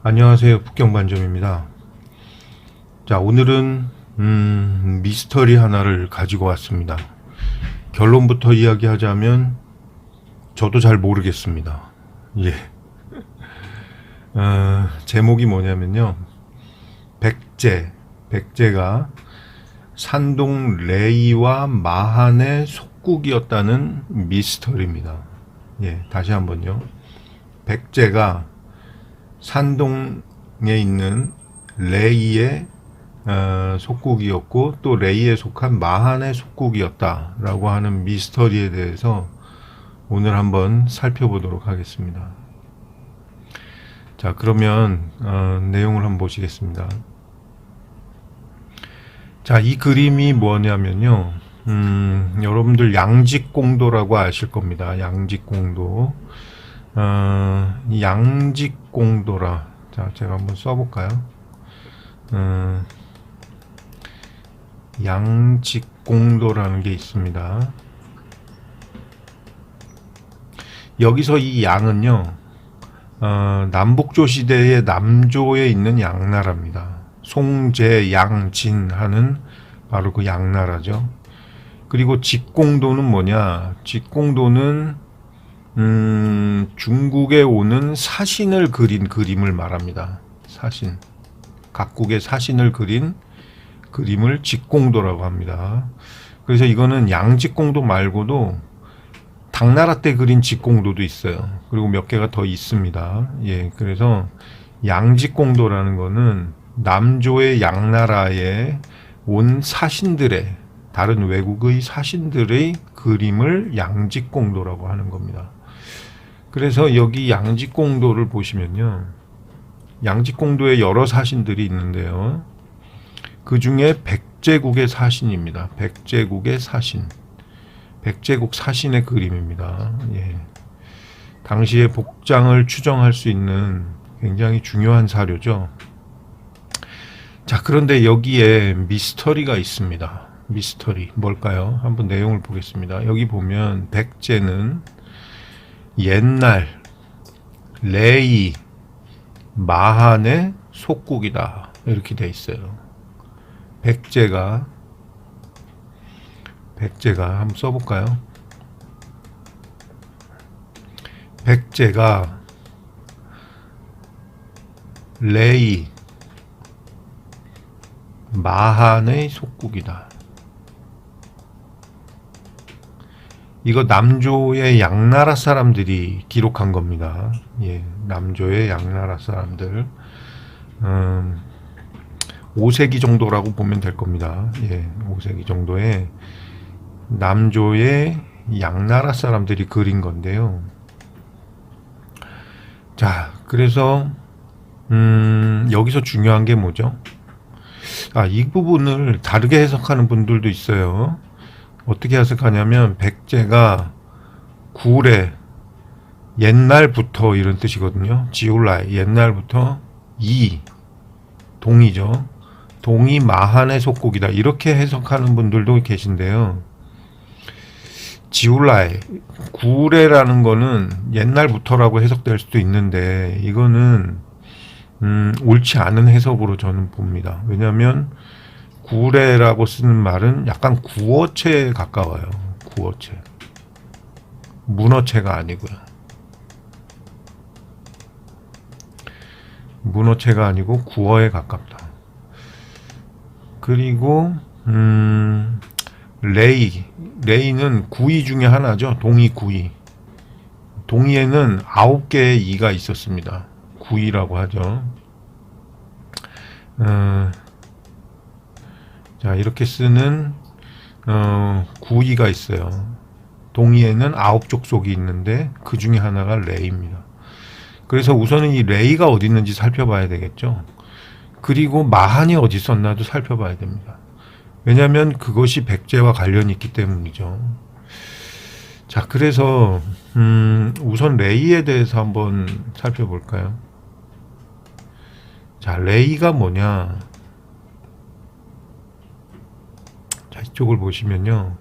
안녕하세요. 북경반점입니다. 자, 오늘은 미스터리 하나를 가지고 왔습니다. 결론부터 이야기하자면 저도 잘 모르겠습니다. 예. 제목이 뭐냐면요. 백제가 산동 레이와 마한의 속국이었다는 미스터리입니다. 예, 다시 한번요. 백제가 산동에 있는 레이의 속국이었고 또 레이에 속한 마한의 속국이었다라고 하는 미스터리에 대해서 오늘 한번 살펴보도록 하겠습니다. 자, 그러면 내용을 한번 보시겠습니다. 자, 이 그림이 뭐냐면요. 여러분들 양직공도라고 아실 겁니다. 양직공도. 이 양직공도라. 자, 제가 한번 써볼까요? 양직공도라는 게 있습니다. 여기서 이 양은요, 남북조 시대의 남조에 있는 양나라입니다. 송제, 양진 하는 바로 그 양나라죠. 그리고 직공도는 뭐냐? 직공도는 중국에 오는 사신을 그린 그림을 말합니다. 사신. 각국의 사신을 그린 그림을 직공도라고 합니다. 그래서 이거는 양직공도 말고도 당나라 때 그린 직공도도 있어요. 그리고 몇 개가 더 있습니다. 예, 그래서 양직공도라는 거는 남조의 양나라에 온 사신들의, 다른 외국의 사신들의 그림을 양직공도라고 하는 겁니다. 그래서 여기 양직공도를 보시면요, 양직공도에 여러 사신들이 있는데요, 그 중에 백제국의 사신입니다. 백제국의 사신, 백제국 사신의 그림입니다. 예. 당시의 복장을 추정할 수 있는 굉장히 중요한 사료죠. 자, 그런데 여기에 미스터리가 있습니다. 미스터리 뭘까요? 한번 내용을 보겠습니다. 여기 보면 백제는 옛날 레이 마한의 속국이다 이렇게 돼 있어요. 백제가 한번 써볼까요? 백제가 레이 마한의 속국이다. 이거 남조의 양나라 사람들이 기록한 겁니다. 예, 남조의 양나라 사람들. 5세기 정도라고 보면 될 겁니다. 예, 5세기 정도에 남조의 양나라 사람들이 그린 건데요. 자, 그래서 여기서 중요한 게 뭐죠? 이 부분을 다르게 해석하는 분들도 있어요. 어떻게 해석하냐면 백제가 구레, 옛날부터 이런 뜻이거든요. 지울라이, 옛날부터 동이죠. 동이 마한의 속국이다 이렇게 해석하는 분들도 계신데요. 지울라이, 구레라는 거는 옛날부터라고 해석될 수도 있는데 이거는 옳지 않은 해석으로 저는 봅니다. 왜냐하면 구레라고 쓰는 말은 약간 구어체에 가까워요. 구어체. 문어체가 아니고요. 문어체가 아니고 구어에 가깝다. 그리고 레이는 구이 중에 하나죠. 동이 구이. 동이에는 9개의 이가 있었습니다. 구이라고 하죠. 자, 이렇게 쓰는 구이가 있어요. 동이에는 9족속이 있는데 그 중에 하나가 레이입니다. 그래서 우선은 이 레이가 어디 있는지 살펴봐야 되겠죠. 그리고 마한이 어디 있었나도 살펴봐야 됩니다. 왜냐하면 그것이 백제와 관련이 있기 때문이죠. 자, 그래서 우선 레이에 대해서 한번 살펴볼까요? 자, 레이가 뭐냐? 자, 이쪽을 보시면요.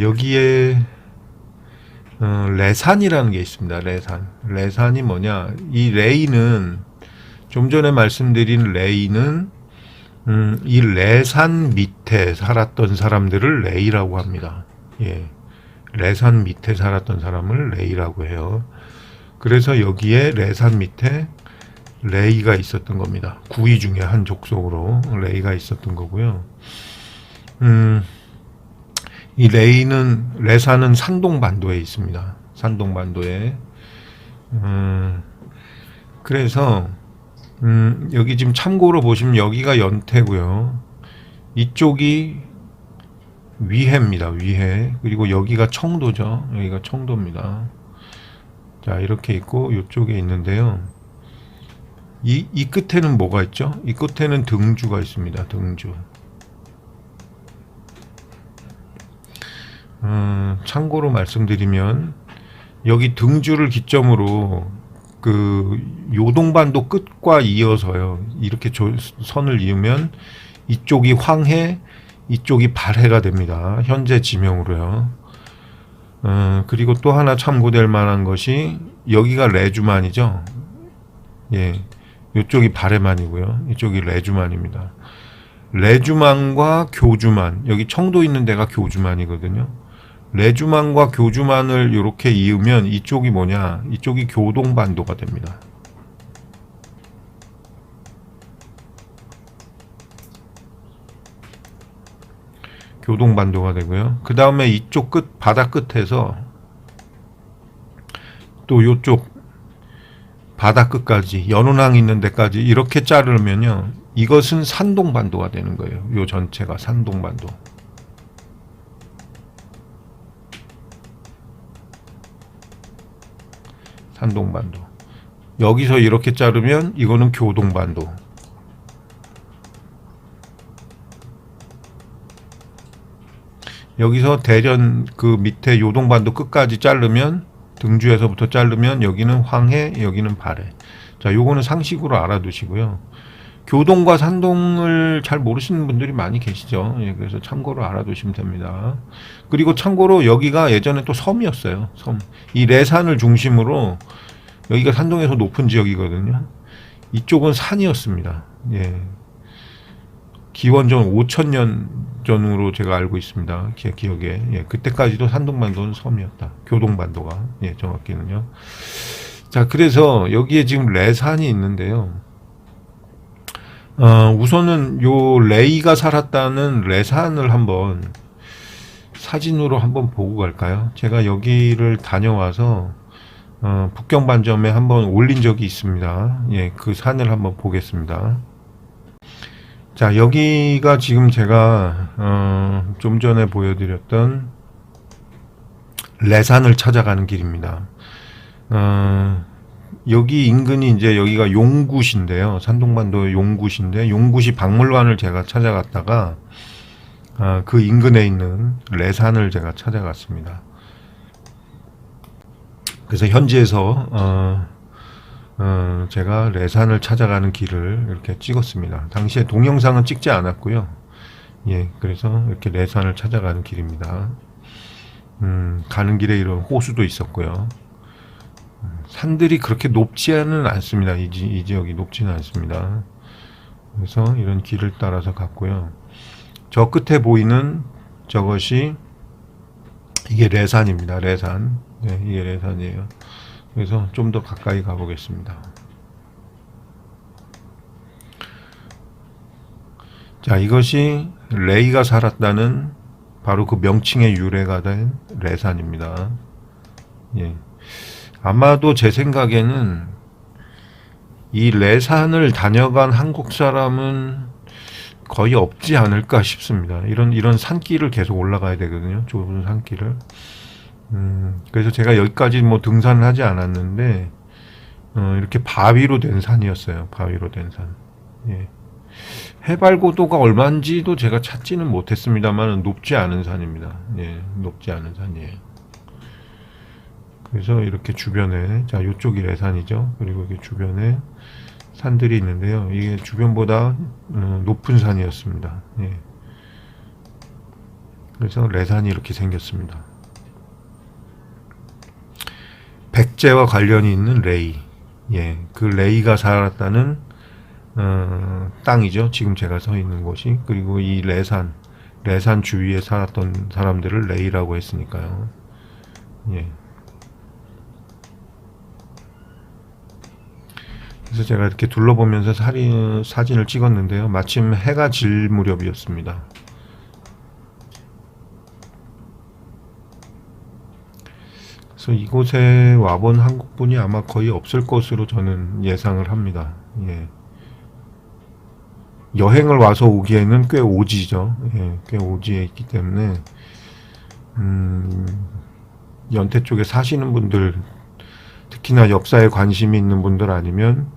여기에 레산이라는 게 있습니다. 레산이 뭐냐? 이 레이는 좀 전에 말씀드린 레이는 이 레산 밑에 살았던 사람들을 레이라고 합니다. 예. 레산 밑에 살았던 사람을 레이라고 해요. 그래서 여기에 레산 밑에 레이가 있었던 겁니다. 구이 중에 한 족속으로 레이가 있었던 거고요. 이 레산은 산동반도에 있습니다. 산동반도에. 그래서 여기 지금 참고로 보시면 여기가 연태고요. 이쪽이 위해입니다. 위해. 그리고 여기가 청도죠. 여기가 청도입니다. 자, 이렇게 있고 이쪽에 있는데요. 이 끝에는 뭐가 있죠? 이 끝에는 등주가 있습니다. 등주. 참고로 말씀드리면 여기 등주를 기점으로 그 요동반도 끝과 이어서요. 이렇게 선을 이으면 이쪽이 황해, 이쪽이 발해가 됩니다. 현재 지명으로요. 그리고 또 하나 참고될 만한 것이 여기가 레주만이죠. 예, 이쪽이 발해만이고요. 이쪽이 레주만입니다. 레주만과 교주만, 여기 청도 있는 데가 교주만이거든요. 레주만과 교주만을 이렇게 이으면 이쪽이 뭐냐? 이쪽이 교동반도가 됩니다. 교동반도가 되고요. 그 다음에 이쪽 끝, 바다 끝에서 또 이쪽 바다 끝까지, 연운항 있는 데까지 이렇게 자르면요. 이것은 산동반도가 되는 거예요. 요 전체가 산동반도. 산동반도. 여기서 이렇게 자르면 이거는 교동반도. 여기서 대전 그 밑에 요동반도 끝까지 자르면, 등주에서부터 자르면 여기는 황해, 여기는 발해. 자, 요거는 상식으로 알아두시고요. 교동과 산동을 잘 모르시는 분들이 많이 계시죠. 예, 그래서 참고로 알아두시면 됩니다. 그리고 참고로 여기가 예전에 또 섬이었어요. 섬. 이 레산을 중심으로 여기가 산동에서 높은 지역이거든요. 이쪽은 산이었습니다. 예. 기원전 5,000년 전으로 제가 알고 있습니다. 기억에. 예, 그때까지도 산동반도는 섬이었다. 교동반도가. 예, 정확히는요. 자, 그래서 여기에 지금 레산이 있는데요. 우선은 요 레이가 살았다는 레산을 한번 사진으로 한번 보고 갈까요? 제가 여기를 다녀와서 북경반점에 한번 올린 적이 있습니다. 예, 그 산을 한번 보겠습니다. 자, 여기가 지금 제가 좀 전에 보여드렸던 레산을 찾아가는 길입니다. 여기 인근이 이제 여기가 용굿인데요. 산동반도 용굿인데, 용굿이 박물관을 제가 찾아갔다가 그 인근에 있는 레산을 제가 찾아갔습니다. 그래서 현지에서 제가 레산을 찾아가는 길을 이렇게 찍었습니다. 당시에 동영상은 찍지 않았고요. 예, 그래서 이렇게 레산을 찾아가는 길입니다. 가는 길에 이런 호수도 있었고요. 산들이 그렇게 높지는 않습니다. 이 지역이 높지는 않습니다. 그래서 이런 길을 따라서 갔고요. 저 끝에 보이는 저것이 이게 레산입니다. 레산. 네, 이게 레산이에요. 그래서 좀 더 가까이 가보겠습니다. 자, 이것이 레이가 살았다는 바로 그 명칭의 유래가 된 레산입니다. 예. 아마도 제 생각에는 이 레산을 다녀간 한국 사람은 거의 없지 않을까 싶습니다. 이런 산길을 계속 올라가야 되거든요. 좁은 산길을. 그래서 제가 여기까지 뭐 등산을 하지 않았는데, 이렇게 바위로 된 산이었어요. 바위로 된 산. 예. 해발 고도가 얼마인지도 제가 찾지는 못했습니다만 높지 않은 산입니다. 예, 높지 않은 산이에요. 그래서 이렇게 주변에, 자, 요쪽이 레산이죠. 그리고 이게 주변에 산들이 있는데요. 이게 주변보다 높은 산이었습니다. 예. 그래서 레산이 이렇게 생겼습니다. 백제와 관련이 있는 레이. 예, 그 레이가 살았다는 땅이죠. 지금 제가 서 있는 곳이. 그리고 이 레산 주위에 살았던 사람들을 레이라고 했으니까요. 예. 그래서 제가 이렇게 둘러보면서 사진을 찍었는데요. 마침 해가 질 무렵이었습니다. 그래서 이곳에 와본 한국분이 아마 거의 없을 것으로 저는 예상을 합니다. 예. 여행을 와서 오기에는 꽤 오지죠. 예, 꽤 오지에 있기 때문에 연태 쪽에 사시는 분들, 특히나 역사에 관심이 있는 분들 아니면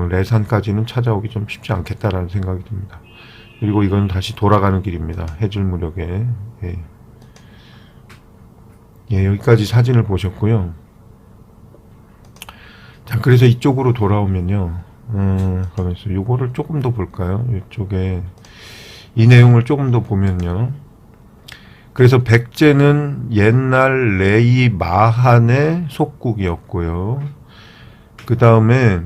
레산까지는 찾아오기 좀 쉽지 않겠다라는 생각이 듭니다. 그리고 이건 다시 돌아가는 길입니다. 해질 무렵에. 예. 예, 여기까지 사진을 보셨고요. 자, 그래서 이쪽으로 돌아오면요. 그러면서 요거를 조금 더 볼까요? 이쪽에 이 내용을 조금 더 보면요. 그래서 백제는 옛날 레이 마한의 속국이었고요. 그 다음에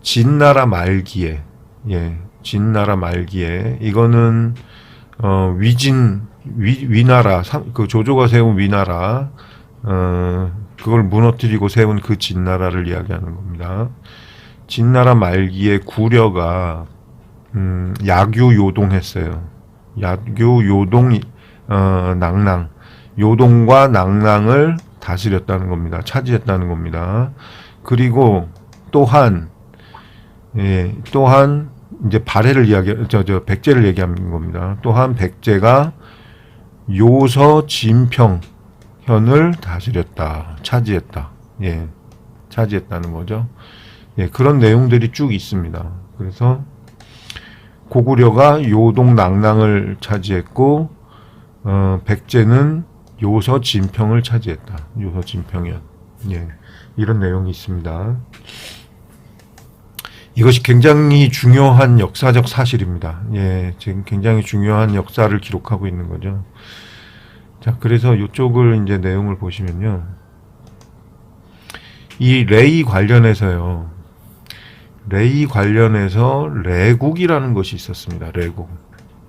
진나라 말기에, 예, 진나라 말기에 이거는 위나라, 그 조조가 세운 위나라, 그걸 무너뜨리고 세운 그 진나라를 이야기하는 겁니다. 진나라 말기에 구려가 야규요동했어요. 야규요동 낭랑, 요동과 낭랑을 다스렸다는 겁니다. 차지했다는 겁니다. 그리고 또한 이제 발해를 백제를 얘기하는 겁니다. 또한 백제가 요서 진평현을 다스렸다, 차지했다. 예, 차지했다는 거죠. 예, 그런 내용들이 쭉 있습니다. 그래서 고구려가 요동 낭랑을 차지했고, 백제는 요서 진평을 차지했다. 요서 진평현. 예, 이런 내용이 있습니다. 이것이 굉장히 중요한 역사적 사실입니다. 예, 지금 굉장히 중요한 역사를 기록하고 있는 거죠. 자, 그래서 이쪽을 이제 내용을 보시면요. 이 레이 관련해서요. 레이 관련해서 레국이라는 것이 있었습니다. 레국.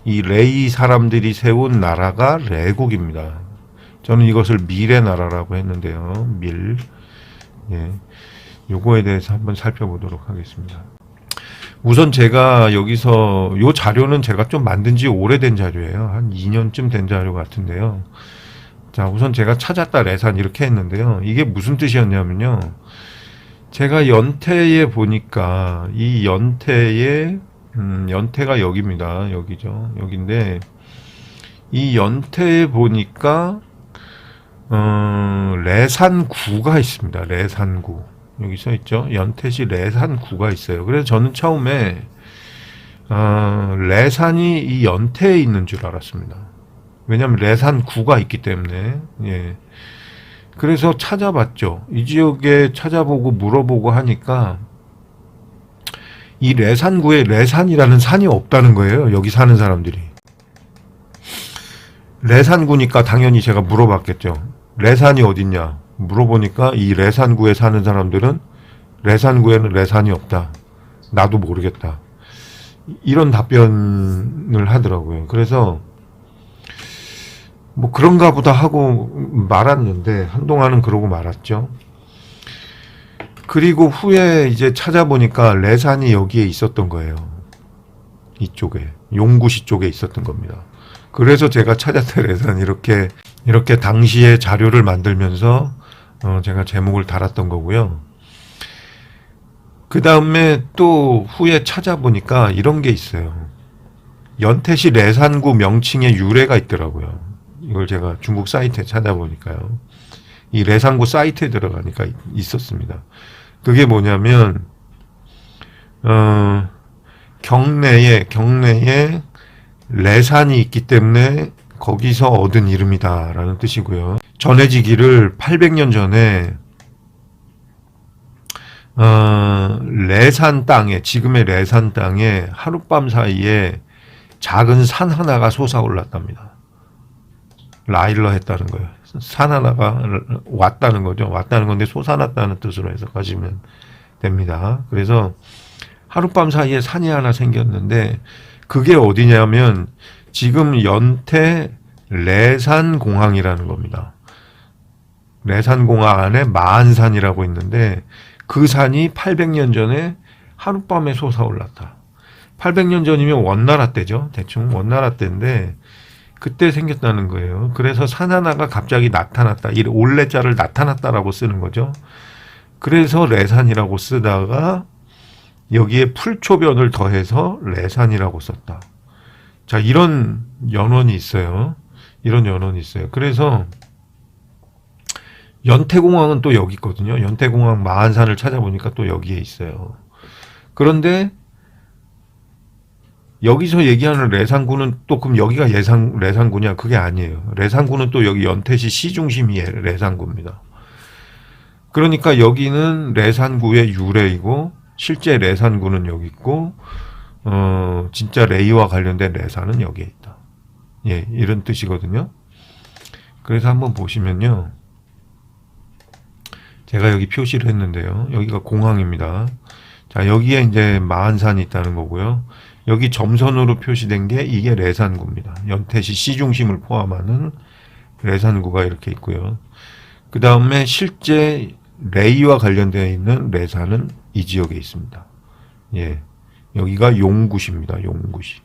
이 레이 사람들이 세운 나라가 레국입니다. 저는 이것을 밀의 나라라고 했는데요. 밀. 예. 요거에 대해서 한번 살펴보도록 하겠습니다. 우선 제가 여기서 요 자료는 제가 좀 만든 지 오래된 자료예요. 한 2년쯤 된 자료 같은데요. 자, 우선 제가 찾았다 레산 이렇게 했는데요. 이게 무슨 뜻이었냐면요. 제가 연태에 보니까 이 연태에 연태가 여기입니다. 여기죠. 여기인데 이 연태에 보니까 레산구가 있습니다. 레산구. 여기 써 있죠. 연태시 레산구가 있어요. 그래서 저는 처음에 레산이 이 연태에 있는 줄 알았습니다. 왜냐하면 레산구가 있기 때문에. 예. 그래서 찾아봤죠. 이 지역에 찾아보고 물어보고 하니까 이 레산구에 레산이라는 산이 없다는 거예요. 여기 사는 사람들이. 레산구니까 당연히 제가 물어봤겠죠. 레산이 어딨냐? 물어보니까 이 레산구에 사는 사람들은 레산구에는 레산이 없다. 나도 모르겠다. 이런 답변을 하더라고요. 그래서 뭐 그런가 보다 하고 말았는데 한동안은 그러고 말았죠. 그리고 후에 이제 찾아보니까 레산이 여기에 있었던 거예요. 이쪽에 용구시 쪽에 있었던 겁니다. 그래서 제가 찾았던 레산 이렇게 당시에 자료를 만들면서 제가 제목을 달았던 거고요. 그 다음에 또 후에 찾아보니까 이런 게 있어요. 연태시 레산구 명칭의 유래가 있더라고요. 이걸 제가 중국 사이트에 찾아보니까요. 이 레산구 사이트에 들어가니까 있었습니다. 그게 뭐냐면 경내에 레산이 있기 때문에 거기서 얻은 이름이다라는 뜻이고요. 전해지기를 800년 전에 레산 땅에, 지금의 레산 땅에 하룻밤 사이에 작은 산 하나가 솟아올랐답니다. 라일러 했다는 거예요. 산 하나가 왔다는 거죠. 왔다는 건데 솟아났다는 뜻으로 해석하시면 됩니다. 그래서 하룻밤 사이에 산이 하나 생겼는데 그게 어디냐면 지금 연태 레산공항이라는 겁니다. 레산공항 안에 마한산이라고 있는데 그 산이 800년 전에 하룻밤에 솟아올랐다. 800년 전이면 원나라 때죠. 대충 원나라 때인데 그때 생겼다는 거예요. 그래서 산 하나가 갑자기 나타났다. 이 올레자를 나타났다라고 쓰는 거죠. 그래서 레산이라고 쓰다가 여기에 풀초변을 더해서 레산이라고 썼다. 자, 이런 연원이 있어요. 이런 연원이 있어요. 그래서 연태공항은 또 여기 있거든요. 연태공항 마한산을 찾아보니까 또 여기에 있어요. 그런데 여기서 얘기하는 레산구는 또 그럼 여기가 레산구냐? 그게 아니에요. 레산구는 또 여기 연태시 시중심이 레산구입니다. 그러니까 여기는 레산구의 유래이고 실제 레산구는 여기 있고 진짜 레이와 관련된 레산은 여기에 있다. 예, 이런 뜻이거든요. 그래서 한번 보시면요. 제가 여기 표시를 했는데요. 여기가 공항입니다. 자, 여기에 이제 마한산이 있다는 거고요. 여기 점선으로 표시된 게 이게 레산구입니다. 연태시 시중심을 포함하는 레산구가 이렇게 있고요. 그 다음에 실제 레이와 관련되어 있는 레산은 이 지역에 있습니다. 예, 여기가 용구시입니다. 용구시.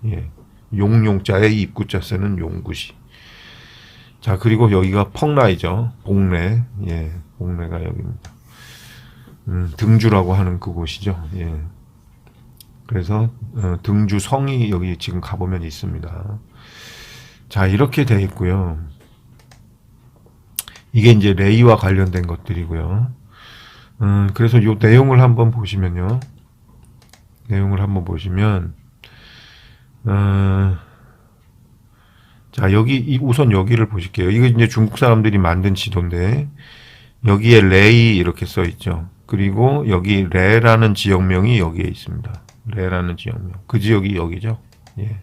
예, 용용자에 입구자 쓰는 용구시. 자, 그리고 여기가 펑라이죠. 봉래. 예, 봉래가 여기입니다. 등주라고 하는 그곳이죠. 예. 그래서 등주 성이 여기 지금 가보면 있습니다. 자, 이렇게 돼 있고요. 이게 이제 레이와 관련된 것들이고요. 그래서 요 내용을 한번 보시면요. 내용을 한번 보시면 자, 여기 우선 여기를 보실게요. 이거 이제 중국 사람들이 만든 지도인데 여기에 레이 이렇게 써 있죠. 그리고 여기 레라는 지역명이 여기에 있습니다. 레라는 지역명. 그 지역이 여기죠. 예.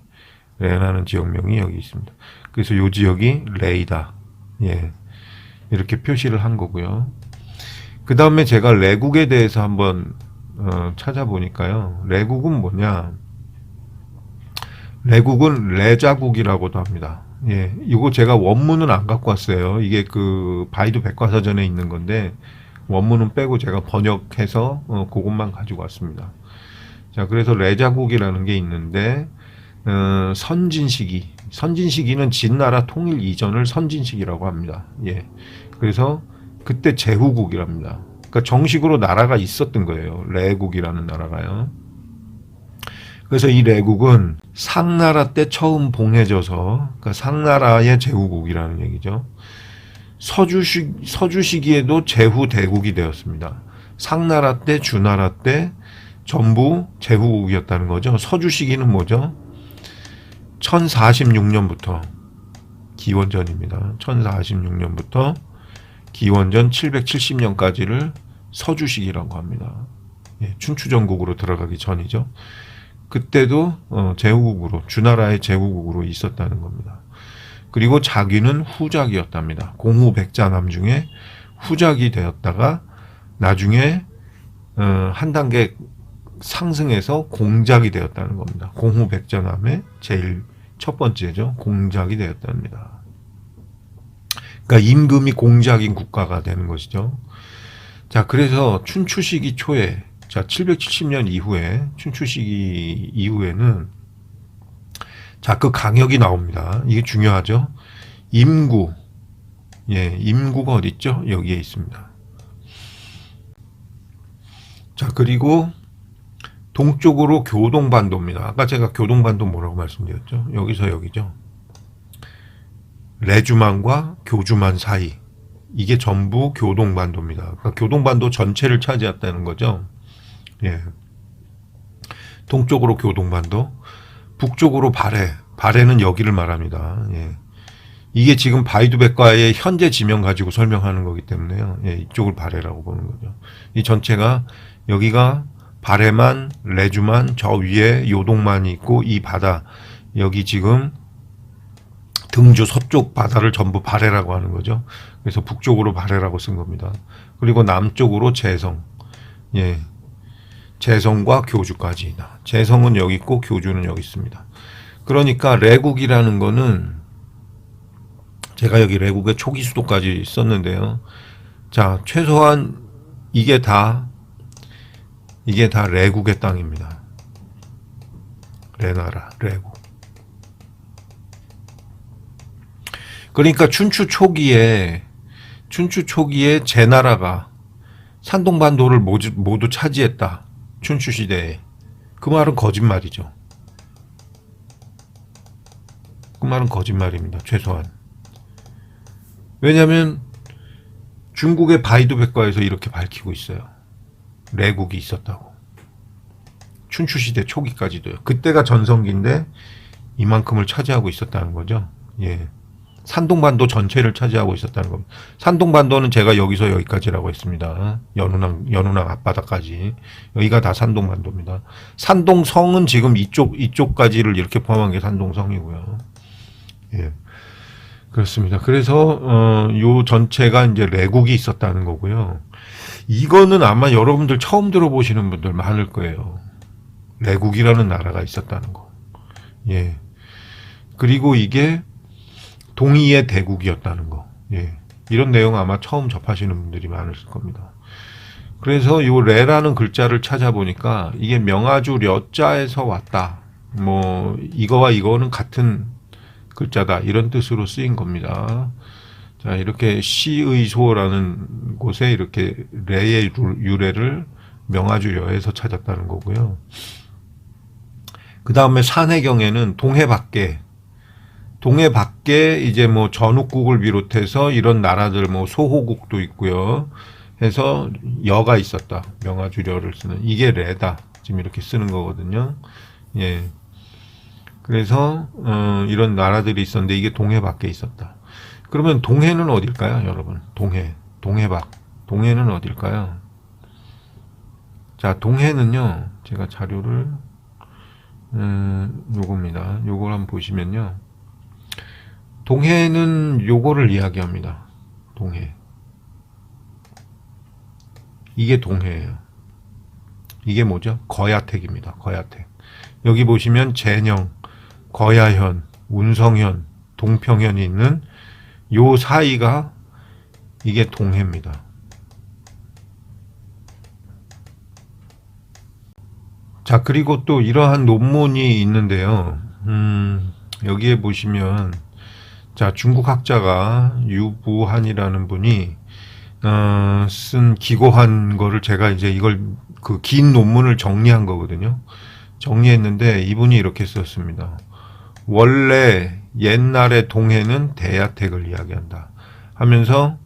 레라는 지역명이 여기 있습니다. 그래서 요 지역이 레이다. 예. 이렇게 표시를 한 거고요. 그 다음에 제가 레국에 대해서 한번 찾아보니까요. 레국은 뭐냐? 레국은 레자국이라고도 합니다. 예. 이거 제가 원문은 안 갖고 왔어요. 이게 그 바이두 백과사전에 있는 건데 원문은 빼고 제가 번역해서 그것만 가지고 왔습니다. 자, 그래서 레자국이라는 게 있는데 선진시기는 진나라 통일 이전을 선진시기라고 합니다. 예. 그래서 그때 제후국이랍니다. 그러니까 정식으로 나라가 있었던 거예요. 레국이라는 나라가요. 그래서 이 레국은 상나라 때 처음 봉해져서 그러니까 상나라의 제후국이라는 얘기죠. 서주 시기에도 제후 대국이 되었습니다. 상나라 때, 주나라 때 전부 제후국이었다는 거죠. 서주 시기는 뭐죠? 1046년부터 기원전입니다. 1046년부터 기원전 770년까지를 서주 시기라고 합니다. 예, 춘추전국으로 들어가기 전이죠. 그때도 제후국으로 주나라의 제후국으로 있었다는 겁니다. 그리고 자기는 후작이었답니다. 공후백자남 중에 후작이 되었다가 나중에 한 단계 상승해서 공작이 되었다는 겁니다. 공후백자남의 제일 첫 번째죠. 공작이 되었답니다. 그러니까 임금이 공작인 국가가 되는 것이죠. 자, 그래서 춘추 시기 초에 자 770년 이후에 춘추 시기 이후에는 자, 그 강역이 나옵니다. 이게 중요하죠. 임구. 예, 임구가 어디 있죠? 여기에 있습니다. 자, 그리고 동쪽으로 교동반도입니다. 아까 제가 교동반도 뭐라고 말씀드렸죠? 여기서 여기죠. 레주만과 교주만 사이. 이게 전부 교동반도입니다. 그러니까 교동반도 전체를 차지했다는 거죠. 예. 동쪽으로 교동반도, 북쪽으로 발해는 여기를 말합니다. 예. 이게 지금 바이두백과의 현재 지명 가지고 설명하는 거기 때문에요. 예, 이쪽을 발해라고 보는 거죠. 이 전체가 여기가 발해만, 레주만, 저 위에 요동만이 있고 이 바다 여기 지금 등주 서쪽 바다를 전부 발해라고 하는 거죠. 그래서 북쪽으로 발해라고 쓴 겁니다. 그리고 남쪽으로 재성, 예. 재성과 교주까지다. 재성은 여기 있고 교주는 여기 있습니다. 그러니까 레국이라는 거는 제가 여기 레국의 초기 수도까지 썼는데요. 자, 최소한 이게 다 레국의 땅입니다. 레나라, 레국. 그러니까 춘추 초기에 제나라가 산동반도를 모두 차지했다. 춘추 시대에. 그 말은 거짓말이죠. 그 말은 거짓말입니다. 최소한. 왜냐하면 중국의 바이두백과에서 이렇게 밝히고 있어요. 레국이 있었다고. 춘추 시대 초기까지도요. 그때가 전성기인데 이만큼을 차지하고 있었다는 거죠. 예. 산동반도 전체를 차지하고 있었다는 겁니다. 산동반도는 제가 여기서 여기까지라고 했습니다. 연운항 앞바다까지. 여기가 다 산동반도입니다. 산동성은 지금 이쪽까지를 이렇게 포함한 게 산동성이고요. 예. 그렇습니다. 그래서, 요 전체가 이제 레국이 있었다는 거고요. 이거는 아마 여러분들 처음 들어보시는 분들 많을 거예요. 레국이라는 나라가 있었다는 거. 예. 그리고 이게 동이의 대국이었다는 거. 예. 이런 내용 아마 처음 접하시는 분들이 많으실 겁니다. 그래서 요 레라는 글자를 찾아보니까 이게 명아주 려자에서 왔다. 뭐 이거와 이거는 같은 글자다. 이런 뜻으로 쓰인 겁니다. 자, 이렇게 시의소라는 곳에 이렇게 레의 유래를 명아주려에서 찾았다는 거고요. 그 다음에 산해경에는 동해 밖에 이제 뭐 전욱국을 비롯해서 이런 나라들 뭐 소호국도 있고요. 해서 여가 있었다. 명아주려를 쓰는 이게 레다. 지금 이렇게 쓰는 거거든요. 예. 그래서 이런 나라들이 있었는데 이게 동해 밖에 있었다. 그러면 동해는 어딜까요, 여러분? 동해밖. 동해는 어딜까요? 자, 동해는요. 제가 자료를 요겁니다. 요걸 한번 보시면요. 동해는 요거를 이야기합니다. 동해. 이게 동해예요. 이게 뭐죠? 거야택입니다. 거야택. 여기 보시면 제녕, 거야현, 운성현, 동평현이 있는 요 사이가 이게 동해입니다. 자, 그리고 또 이러한 논문이 있는데요. 여기에 보시면 자, 중국 학자가 유부한이라는 분이 쓴 기고한 거를 제가 이제 이걸 그 긴 논문을 정리한 거거든요. 정리했는데 이분이 이렇게 썼습니다. 원래 옛날의 동해는 대야택을 이야기한다 하면서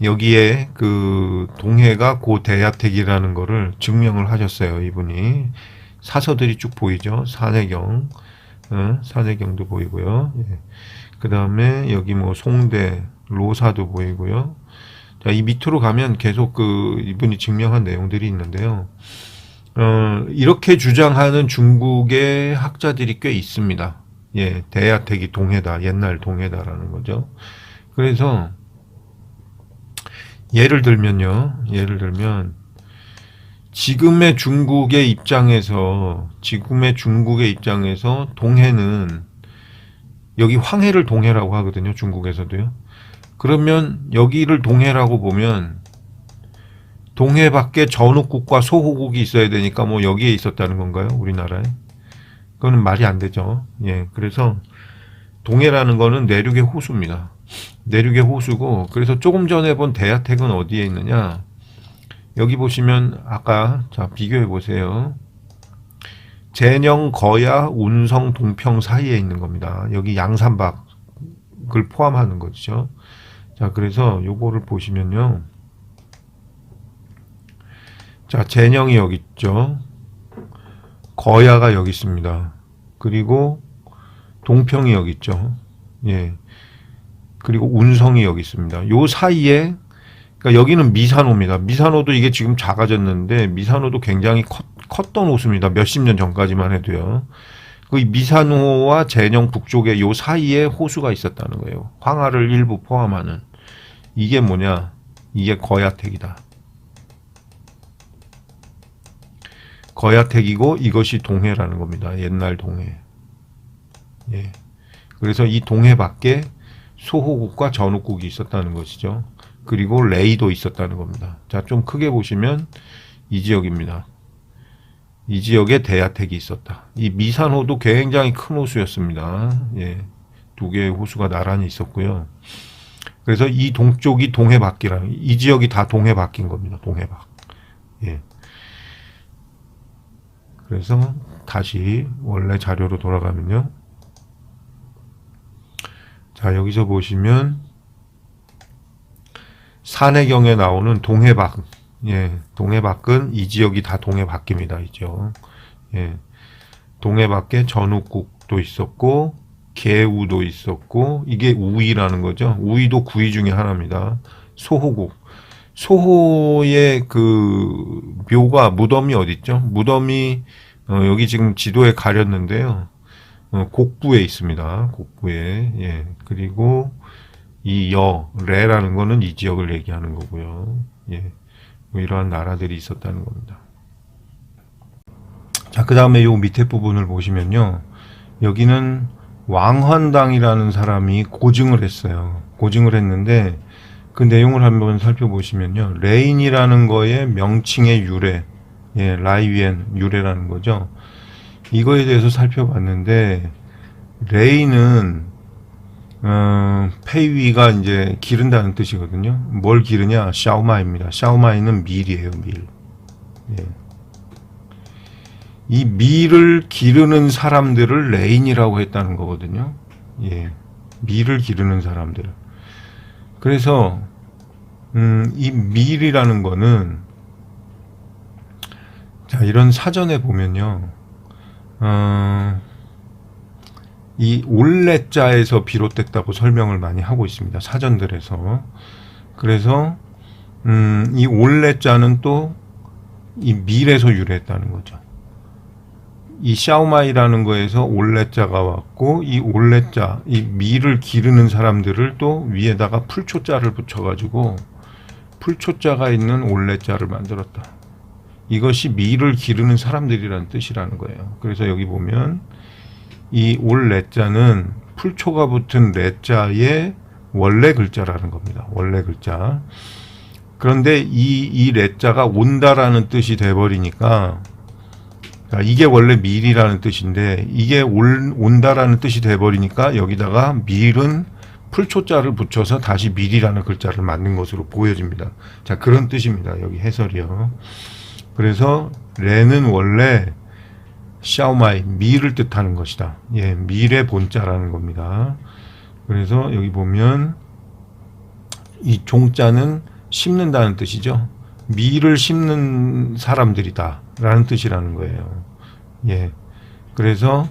여기에 그 동해가 고 대야택이라는 거를 증명을 하셨어요. 이분이. 사서들이 쭉 보이죠. 산해경, 산해경도 보이고요. 예. 그 다음에 여기 뭐 송대, 로사도 보이고요. 자, 이 밑으로 가면 계속 그 이분이 증명한 내용들이 있는데요. 이렇게 주장하는 중국의 학자들이 꽤 있습니다. 예, 대야택이 동해다, 옛날 동해다라는 거죠. 그래서 예를 들면 지금의 중국의 입장에서 동해는 여기 황해를 동해라고 하거든요. 중국에서도요. 그러면 여기를 동해라고 보면 동해 밖에 전욱국과 소호국이 있어야 되니까 뭐 여기에 있었다는 건가요? 우리나라에? 그거는 말이 안 되죠. 예. 그래서 동해라는 거는 내륙의 호수입니다. 내륙의 호수고, 그래서 조금 전에 본 대야택은 어디에 있느냐? 여기 보시면 아까 자 비교해 보세요. 제녕, 거야, 운성, 동평 사이에 있는 겁니다. 여기 양산박을 포함하는 거죠. 자, 그래서 요거를 보시면요. 자, 제녕이 여기 있죠. 거야가 여기 있습니다. 그리고 동평이 여기 있죠. 예. 그리고 운성이 여기 있습니다. 요 사이에, 그러니까 여기는 미산호입니다. 미산호도 이게 지금 작아졌는데, 미산호도 굉장히 컸던 호수입니다. 몇십 년 전까지만 해도요. 그 미산호와 제녕 북쪽에 요 사이에 호수가 있었다는 거예요. 황하를 일부 포함하는. 이게 뭐냐? 이게 거야택이다. 거야택이고 이것이 동해라는 겁니다. 옛날 동해. 예. 그래서 이 동해 밖에 소호국과 전후국이 있었다는 것이죠. 그리고 레이도 있었다는 겁니다. 자, 좀 크게 보시면 이 지역입니다. 이 지역에 대야택이 있었다. 이 미산호도 굉장히 큰 호수였습니다. 예. 두 개의 호수가 나란히 있었고요. 그래서 이 동쪽이 동해밖이라는, 이 지역이 다 동해밖인 겁니다. 동해밖. 예. 그래서 다시 원래 자료로 돌아가면요. 자, 여기서 보시면 산해경에 나오는 동해밖. 예. 동해밖은 이 지역이 다 동해밖입니다. 이 지역. 예. 동해밖에 전후국도 있었고 계우도 있었고, 이게 우이라는 거죠. 우이도 구이 중에 하나입니다. 소호국. 소호의 그 묘가, 무덤이 어디 있죠? 무덤이 여기 지금 지도에 가렸는데요. 곡부에 있습니다. 곡부에. 예. 그리고 이 레라는 거는 이 지역을 얘기하는 거고요. 예. 뭐 이러한 나라들이 있었다는 겁니다. 자, 그 다음에 요 밑에 부분을 보시면요. 여기는 왕헌당이라는 사람이 고증을 했어요. 고증을 했는데 그 내용을 한번 살펴보시면요. 레인이라는 거의 명칭의 유래, 예, 라이위엔 유래라는 거죠. 이거에 대해서 살펴봤는데 레인은 페이위가 이제 기른다는 뜻이거든요. 뭘 기르냐? 샤오마이입니다. 샤오마이는 밀이에요, 밀. 예. 이 밀을 기르는 사람들을 레인이라고 했다는 거거든요. 예. 밀을 기르는 사람들. 그래서, 이 밀이라는 거는, 자, 이런 사전에 보면요. 이 올레자에서 비롯됐다고 설명을 많이 하고 있습니다. 사전들에서. 그래서, 이 올레자는 또 이 밀에서 유래했다는 거죠. 이 샤오마이라는 거에서 올레자가 왔고, 이 올레자, 이 밀을 기르는 사람들을 또 위에다가 풀초자를 붙여가지고 풀초자가 있는 올레자를 만들었다. 이것이 밀을 기르는 사람들이라는 뜻이라는 거예요. 그래서 여기 보면 이 올레자는 풀초가 붙은 레자의 원래 글자라는 겁니다. 원래 글자. 그런데 이 레자가 온다라는 뜻이 돼버리니까, 이게 원래 밀이라는 뜻인데 이게 온다라는 뜻이 돼버리니까 여기다가 밀은 풀초자를 붙여서 다시 밀이라는 글자를 만든 것으로 보여집니다. 자, 그런 뜻입니다. 여기 해설이요. 그래서 레는 원래 샤오마이, 밀을 뜻하는 것이다. 예, 밀의 본자라는 겁니다. 그래서 여기 보면 이 종자는 심는다는 뜻이죠. 밀을 심는 사람들이다 라는 뜻이라는 거예요. 예. 그래서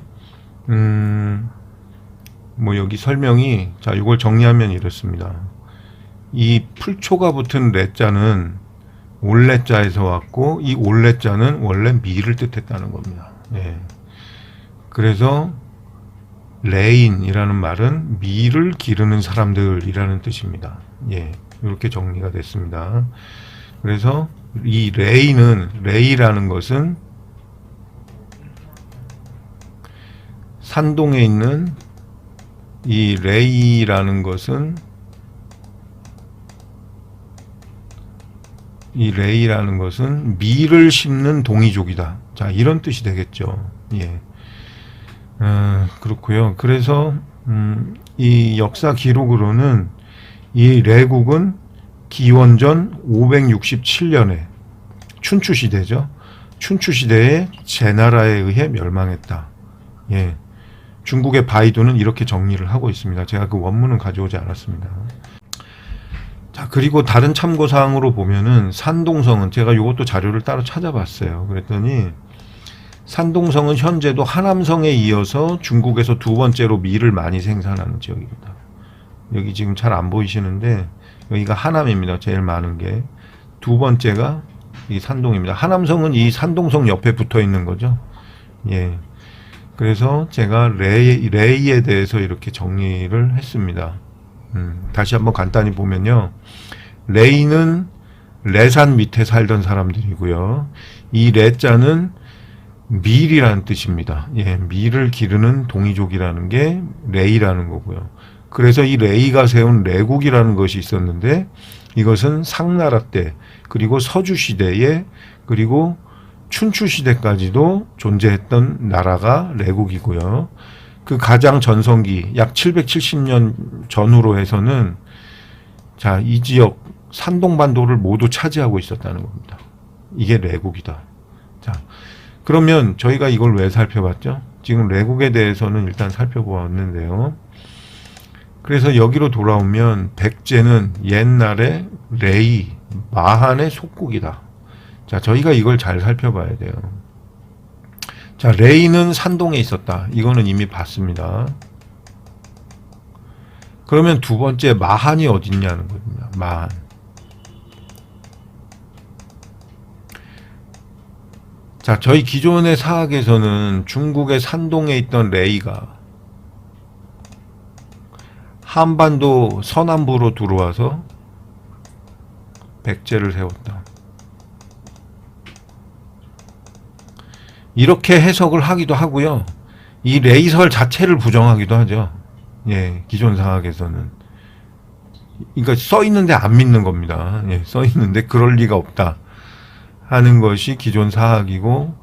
뭐 여기 설명이, 자, 이걸 정리하면 이렇습니다. 이 풀초가 붙은 레자는 올레자에서 왔고, 이 올레자는 원래 밀을 뜻했다는 겁니다. 예. 그래서 레인이라는 말은 밀을 기르는 사람들이라는 뜻입니다. 예. 이렇게 정리가 됐습니다. 그래서 이 레이라는 것은 산동에 있는 이 레이라는 것은 밀을 심는 동이족이다. 자, 이런 뜻이 되겠죠. 예. 그렇고요. 그래서 이 역사 기록으로는 이 레국은 기원전 567년에 춘추 시대죠. 춘추 시대에 제나라에 의해 멸망했다. 예. 중국의 바이두는 이렇게 정리를 하고 있습니다. 제가 그 원문은 가져오지 않았습니다. 자, 그리고 다른 참고 사항으로 보면은 산동성은, 제가 이것도 자료를 따로 찾아봤어요. 그랬더니 산동성은 현재도 하남성에 이어서 중국에서 두 번째로 밀을 많이 생산하는 지역입니다. 여기 지금 잘 안 보이시는데 여기가 하남입니다. 제일 많은 게. 두 번째가 이 산동입니다. 하남성은 이 산동성 옆에 붙어 있는 거죠. 예. 그래서 제가 레이에 대해서 이렇게 정리를 했습니다. 다시 한번 간단히 보면요. 레이는 레산 밑에 살던 사람들이고요. 이 레자는 밀이라는 뜻입니다. 예, 밀을 기르는 동이족이라는 게 레이라는 거고요. 그래서 이 레이가 세운 레국이라는 것이 있었는데 이것은 상나라 때 그리고 서주 시대에 그리고 춘추 시대까지도 존재했던 나라가 레국이고요. 그 가장 전성기 약 770년 전후로 해서는 자, 이 지역 산동반도를 모두 차지하고 있었다는 겁니다. 이게 레국이다. 자, 그러면 저희가 이걸 왜 살펴봤죠? 지금 레국에 대해서는 일단 살펴보았는데요. 그래서 여기로 돌아오면 백제는 옛날에 레이, 마한의 속국이다. 자, 저희가 이걸 잘 살펴봐야 돼요. 자, 레이는 산동에 있었다. 이거는 이미 봤습니다. 그러면 두 번째 마한이 어디 있냐는 겁니다. 마한. 자, 저희 기존의 사학에서는 중국의 산동에 있던 레이가 한반도 서남부로 들어와서 백제를 세웠다. 이렇게 해석을 하기도 하고요. 이 레이설 자체를 부정하기도 하죠. 예, 기존 사학에서는. 그러니까 써 있는데 안 믿는 겁니다. 예, 써 있는데 그럴 리가 없다 하는 것이 기존 사학이고,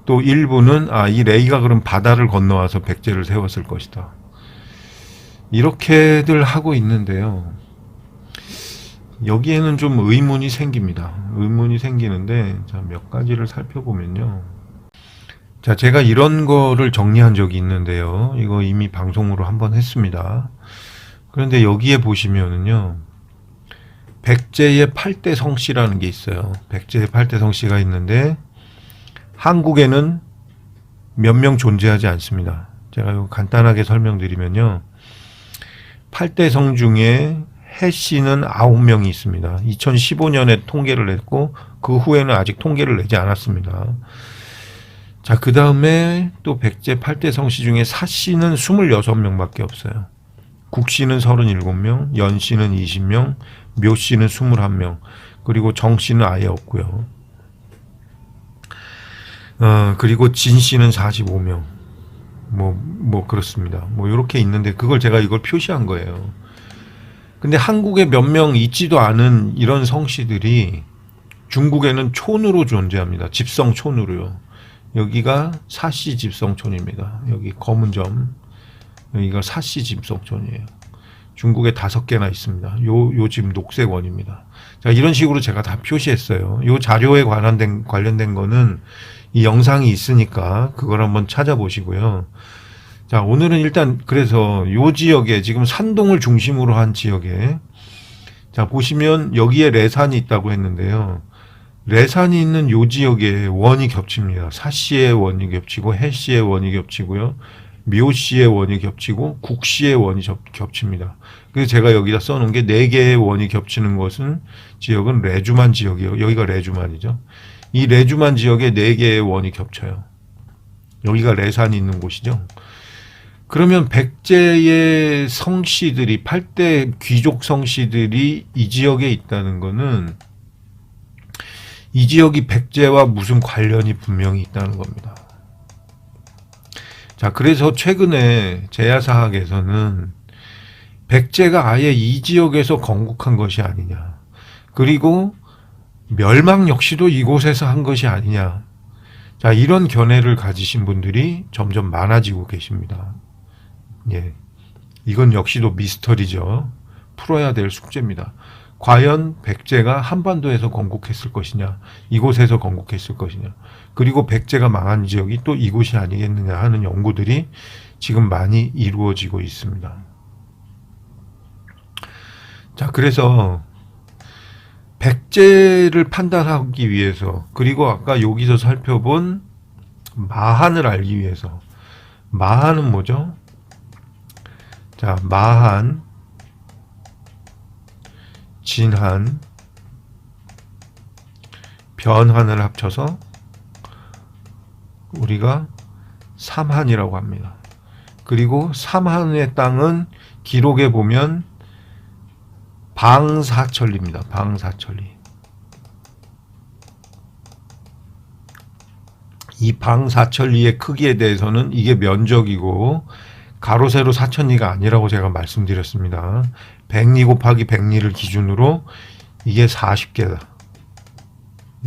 또 일부는 이 레이가 그럼 바다를 건너와서 백제를 세웠을 것이다. 이렇게들 하고 있는데요. 여기에는 좀 의문이 생깁니다. 의문이 생기는데, 자, 몇 가지를 살펴보면요. 자, 제가 이런 거를 정리한 적이 있는데요. 이거 이미 방송으로 한번 했습니다. 그런데 여기에 보시면은요, 백제의 8대 성씨라는 게 있어요. 백제의 8대 성씨가 있는데, 한국에는 몇 명 존재하지 않습니다. 제가 이거 간단하게 설명드리면요. 8대 성 중에 해씨는 9명이 있습니다. 2015년에 통계를 냈고, 그 후에는 아직 통계를 내지 않았습니다. 자, 그 다음에 또 백제 8대 성씨 중에 사씨는 26명밖에 없어요. 국씨는 37명, 연씨는 20명, 묘씨는 21명, 그리고 정씨는 아예 없고요. 그리고 진씨는 45명. 뭐 그렇습니다. 뭐 이렇게 있는데 그걸 제가 이걸 표시한 거예요. 근데 한국에 몇 명 있지도 않은 이런 성씨들이 중국에는 촌으로 존재합니다. 집성촌으로요. 여기가 사씨 집성촌입니다. 여기 검은 점, 여기가 사씨 집성촌이에요. 중국에 5개나 있습니다. 요 지금 녹색 원입니다. 자, 이런 식으로 제가 다 표시했어요. 요 자료에 관련된 거는 이 영상이 있으니까 그걸 한번 찾아보시고요. 자, 오늘은 일단 그래서 요 지역에 지금 산동을 중심으로 한 지역에, 자, 보시면 여기에 레산이 있다고 했는데요. 레산이 있는 요 지역에 원이 겹칩니다. 사씨의 원이 겹치고 해씨의 원이 겹치고요. 묘씨의 원이 겹치고 국씨의 원이 겹칩니다. 그래서 제가 여기다 써놓은 게 4개의 원이 겹치는 것은 지역은 레주만 지역이에요. 여기가 레주만이죠. 이 레주만 지역에 4개의 원이 겹쳐요. 여기가 레산이 있는 곳이죠. 그러면 백제의 성씨들이 8대 귀족 성씨들이 이 지역에 있다는 거는 이 지역이 백제와 무슨 관련이 분명히 있다는 겁니다. 자, 그래서 최근에 제야사학에서는 백제가 아예 이 지역에서 건국한 것이 아니냐, 그리고 멸망 역시도 이곳에서 한 것이 아니냐, 자, 이런 견해를 가지신 분들이 점점 많아지고 계십니다. 예, 이건 역시도 미스터리죠. 풀어야 될 숙제입니다. 과연 백제가 한반도에서 건국했을 것이냐, 이곳에서 건국했을 것이냐, 그리고 백제가 망한 지역이 또 이곳이 아니겠느냐 하는 연구들이 지금 많이 이루어지고 있습니다. 자, 그래서 백제를 판단하기 위해서, 그리고 아까 여기서 살펴본 마한을 알기 위해서, 마한은 뭐죠? 자, 마한, 진한, 변한을 합쳐서 우리가 삼한이라고 합니다. 그리고 삼한의 땅은 기록에 보면 방사천리입니다. 방사천리. 이 방 사천리의 크기에 대해서는 이게 면적이고 가로 세로 사천리가 아니라고 제가 말씀드렸습니다. 백리 곱하기 백리를 기준으로 이게 40개다.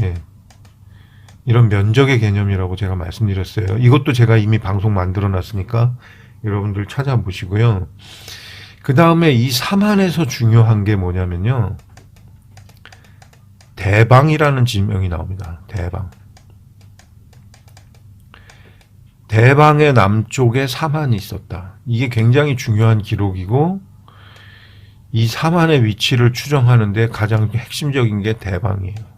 예. 이런 면적의 개념이라고 제가 말씀드렸어요. 이것도 제가 이미 방송 만들어 놨으니까 여러분들 찾아보시고요. 그 다음에 이 삼한에서 중요한 게 뭐냐면요. 대방이라는 지명이 나옵니다. 대방. 대방의 남쪽에 삼한이 있었다. 이게 굉장히 중요한 기록이고 이 삼한의 위치를 추정하는데 가장 핵심적인 게 대방이에요.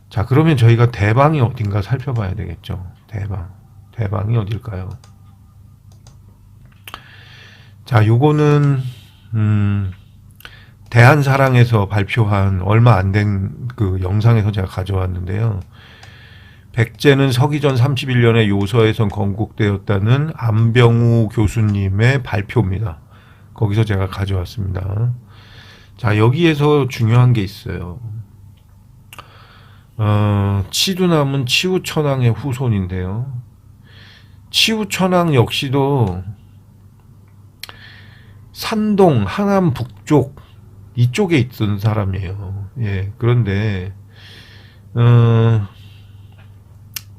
자, 그러면 저희가 대방이 어딘가 살펴봐야 되겠죠. 대방. 대방이 어딜까요? 자, 요거는 대한사랑에서 발표한 얼마 안 된 그 영상에서 제가 가져왔는데요. 백제는 서기전 31년에 요서에선 건국되었다는 안병우 교수님의 발표입니다. 거기서 제가 가져왔습니다. 자, 여기에서 중요한 게 있어요. 치두남은 치우천왕의 후손인데요. 치우천왕 역시도 산동, 하남 북쪽 이쪽에 있던 사람이에요. 예, 그런데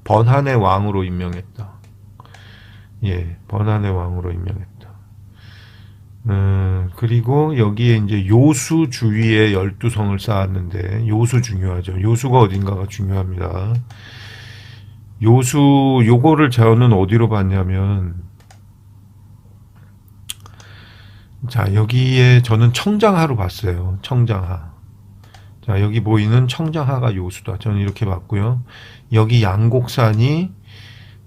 번한의 왕으로 임명했다. 예, 번한의 왕으로 임명했다. 그리고 여기에 이제 요수 주위에 12성을 쌓았는데, 요수 중요하죠. 요수가 어딘가가 중요합니다. 요수, 요거를 저는 어디로 봤냐면, 자, 여기에 저는 청장하로 봤어요. 청장하. 자, 여기 보이는 청장하가 요수다. 저는 이렇게 봤고요. 여기 양곡산이,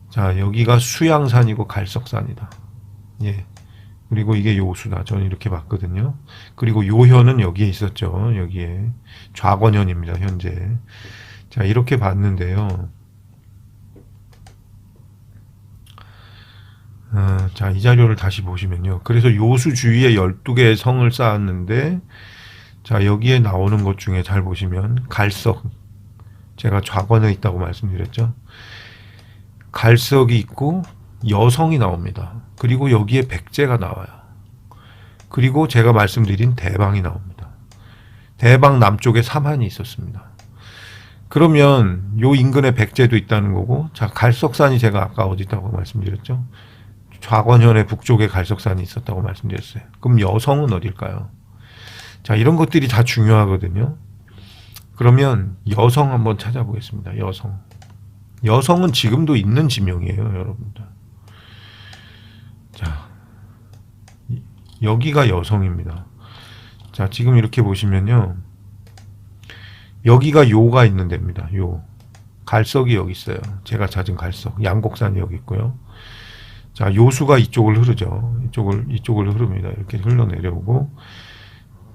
자, 여기가 수양산이고 갈석산이다. 예. 그리고 이게 요수다. 저는 이렇게 봤거든요. 그리고 요현은 여기에 있었죠. 여기에. 좌권현입니다. 현재. 자, 이렇게 봤는데요. 자, 이 자료를 다시 보시면요. 그래서 요수 주위에 12개의 성을 쌓았는데, 자, 여기에 나오는 것 중에 잘 보시면, 갈석. 제가 좌권에 있다고 말씀드렸죠. 갈석이 있고, 여성이 나옵니다. 그리고 여기에 백제가 나와요. 그리고 제가 말씀드린 대방이 나옵니다. 대방 남쪽에 삼한이 있었습니다. 그러면 요 인근에 백제도 있다는 거고, 자, 갈석산이 제가 아까 어디 있다고 말씀드렸죠? 좌권현의 북쪽에 갈석산이 있었다고 말씀드렸어요. 그럼 여성은 어딜까요? 자, 이런 것들이 다 중요하거든요. 그러면 여성 한번 찾아보겠습니다. 여성. 여성은 지금도 있는 지명이에요, 여러분들. 자, 여기가 여성입니다. 자, 지금 이렇게 보시면요. 여기가 요가 있는 데입니다. 요. 갈석이 여기 있어요. 제가 찾은 갈석. 양곡산이 여기 있고요. 자, 요수가 이쪽을 흐르죠. 이쪽을 흐릅니다. 이렇게 흘러내려오고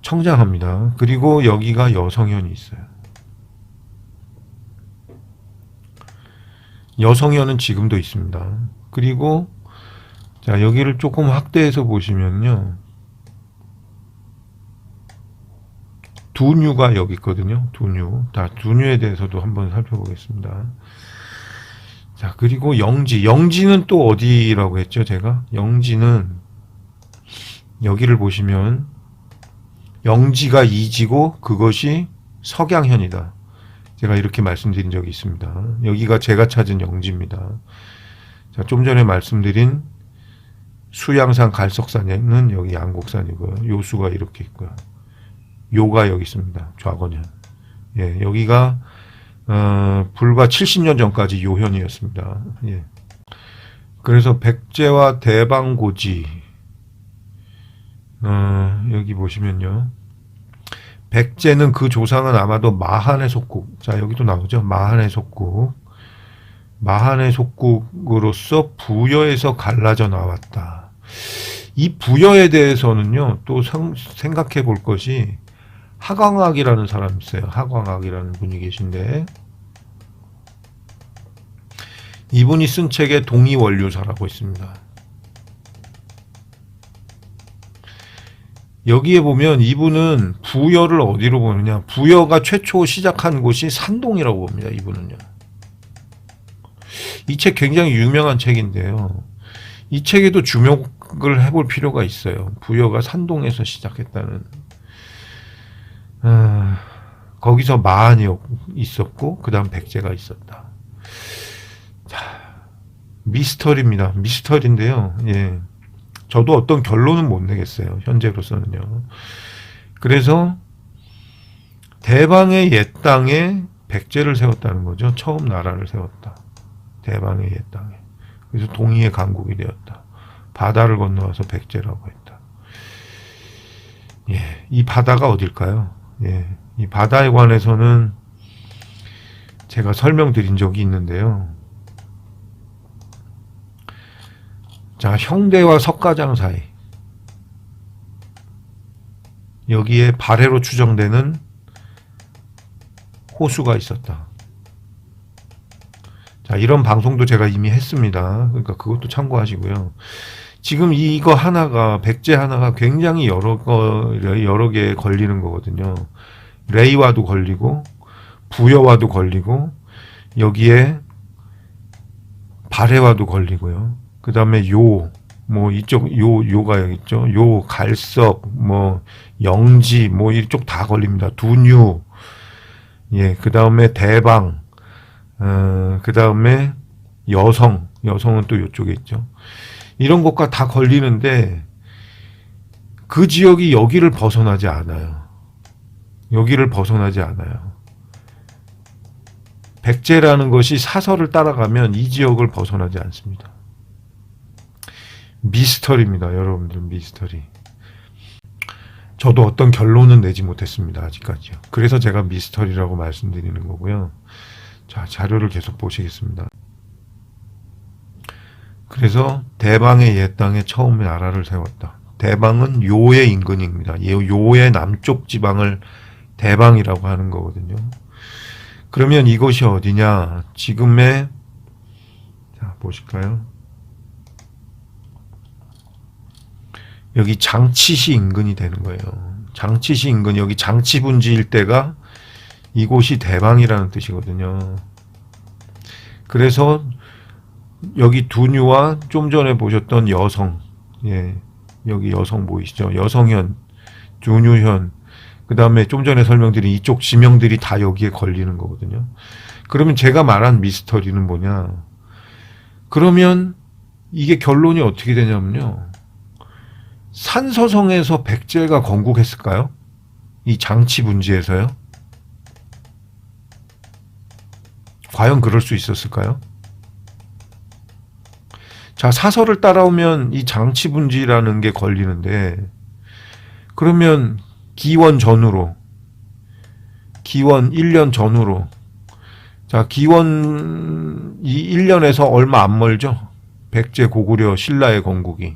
청장합니다. 그리고 여기가 여성현이 있어요. 여성현은 지금도 있습니다. 그리고 자, 여기를 조금 확대해서 보시면요. 두뉴가 여기 있거든요. 두뉴. 두뉴에 대해서도 한번 살펴보겠습니다. 자, 그리고 영지. 영지는 또 어디라고 했죠, 제가? 영지는 여기를 보시면 영지가 이지고 그것이 석양현이다. 제가 이렇게 말씀드린 적이 있습니다. 여기가 제가 찾은 영지입니다. 자, 좀 전에 말씀드린 수양산 갈석산에는 여기 양곡산이고요. 요수가 이렇게 있고요. 요가 여기 있습니다. 좌권현. 예, 여기가 불과 70년 전까지 요현이었습니다. 예. 그래서 백제와 대방고지 여기 보시면요. 백제는 그 조상은 아마도 마한의 속국. 자, 여기도 나오죠. 마한의 속국. 마한의 속국으로서 부여에서 갈라져 나왔다. 이 부여에 대해서는요, 또 생각해 볼 것이 하광학이라는 사람이 있어요. 하광학이라는 분이 계신데, 이분이 쓴 책에 동의원류사라고 있습니다. 여기에 보면 이분은 부여를 어디로 보느냐. 부여가 최초 시작한 곳이 산동이라고 봅니다. 이분은요. 이 책 굉장히 유명한 책인데요. 이 책에도 주목을 해볼 필요가 있어요. 부여가 산동에서 시작했다는. 거기서 마한이 있었고 그 다음 백제가 있었다. 자, 미스터리입니다. 미스터리인데요. 예. 저도 어떤 결론은 못 내겠어요. 현재로서는요. 그래서 대방의 옛 땅에 백제를 세웠다는 거죠. 처음 나라를 세웠다. 대방의 옛 땅에. 그래서 동이의 강국이 되었다. 바다를 건너와서 백제라고 했다. 예, 이 바다가 어딜까요? 예, 이 바다에 관해서는 제가 설명드린 적이 있는데요. 자, 형대와 석가장 사이. 여기에 발해로 추정되는 호수가 있었다. 자, 이런 방송도 제가 이미 했습니다. 그러니까 그것도 참고하시고요. 지금 이거 하나가, 백제 하나가 굉장히 여러 개 걸리는 거거든요. 레이와도 걸리고, 부여와도 걸리고, 여기에 발해와도 걸리고요. 그 다음에 이쪽, 요가 여기 있죠. 갈석, 영지, 이쪽 다 걸립니다. 두뉴, 예, 그 다음에 대방, 그 다음에 여성은 또 이쪽에 있죠. 이런 것과 다 걸리는데 그 지역이 여기를 벗어나지 않아요. 여기를 벗어나지 않아요. 백제라는 것이 사설을 따라가면 이 지역을 벗어나지 않습니다. 미스터리입니다. 여러분들 미스터리. 저도 어떤 결론은 내지 못했습니다. 아직까지요. 그래서 제가 미스터리라고 말씀드리는 거고요. 자, 자료를 계속 보시겠습니다. 그래서 대방의 옛 땅에 처음 나라를 세웠다. 대방은 요의 인근입니다. 요의 남쪽 지방을 대방이라고 하는 거거든요. 그러면 이곳이 어디냐? 지금의, 자, 보실까요? 여기 장치시 인근이 되는 거예요. 장치시 인근, 여기 장치분지 일대가 이곳이 대방이라는 뜻이거든요. 그래서 여기 두뉴와 좀 전에 보셨던 여성, 예, 여기 여성 보이시죠? 여성현, 두뉴현, 그 다음에 좀 전에 설명드린 이쪽 지명들이 다 여기에 걸리는 거거든요. 그러면 제가 말한 미스터리는 뭐냐? 그러면 이게 결론이 어떻게 되냐면요. 산서성에서 백제가 건국했을까요? 이 장치 분지에서요? 과연 그럴 수 있었을까요? 자, 사설을 따라오면 이 장치 분지라는 게 걸리는데, 그러면 기원 1년 전후로, 자, 기원 이 1년에서 얼마 안 멀죠? 백제 고구려 신라의 건국이.